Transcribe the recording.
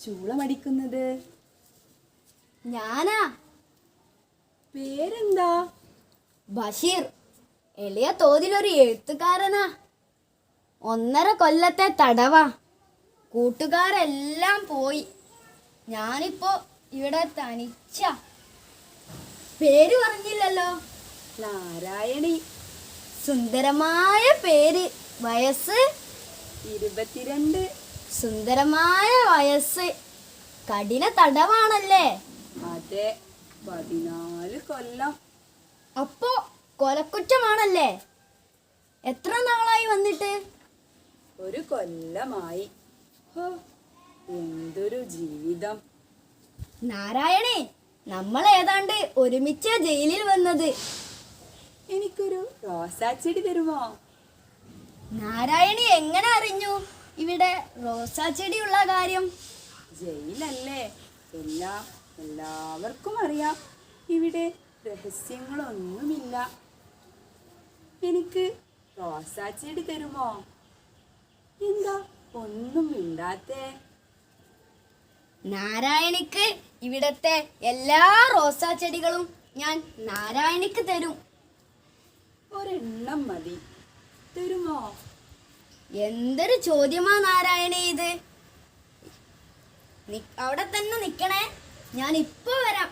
ചൂളമടിക്കുന്നത്? ഞാനാ. പേരെന്താ? ബഷീർ. എളിയ തോതിലൊരു എഴുത്തുകാരനാ. 1.5 കൊല്ലത്തെ തടവാ. കൂട്ടുകാരെല്ലാം പോയി. ഞാനിപ്പോ ഇവിടെ തനിച്ച. പേര് പറഞ്ഞില്ലല്ലോ. നാരായണി. സുന്ദരമായ പേര്. വയസ്സ്? 22. സുന്ദരമായ വയസ്സ്. കഠിന തടവാണല്ലേ? അതെ, 14 കൊല്ലം. അപ്പോ കൊലക്കുറ്റമാണല്ലേ? എത്ര നാളായി വന്നിട്ട്? 1 കൊല്ലമായി. ഹോ, എന്തൊരു ജീവിതം. നാരായണി, നമ്മൾ ഏതാണ്ട് ഒരുമിച്ച ജയിലിൽ വന്നത്. എനിക്കൊരു റോസാച്ചെടി തരുമോ? നാരായണി എങ്ങനെ അറിഞ്ഞു ഇവിടെ റോസാ ചെടിയുള്ള കാര്യം? ജയിലല്ലേ, എല്ലാവർക്കും അറിയാം. ഇവിടെ രഹസ്യങ്ങളൊന്നുമില്ല. എനിക്ക് റോസാച്ചെടി തരുമോ? എന്താ ഒന്നും മിണ്ടാത്തേ? നാരായണിക്ക് ഇവിടത്തെ എല്ലാ റോസാ ചെടികളും ഞാൻ നാരായണിക്ക് തരും. ഒരെണ്ണം മതി, തരുമോ? എന്തൊരു ചോദ്യമാ നാരായണി ഇത്. അവിടെ തന്നെ നിക്കണേ, ഞാൻ ഇപ്പൊ വരാം.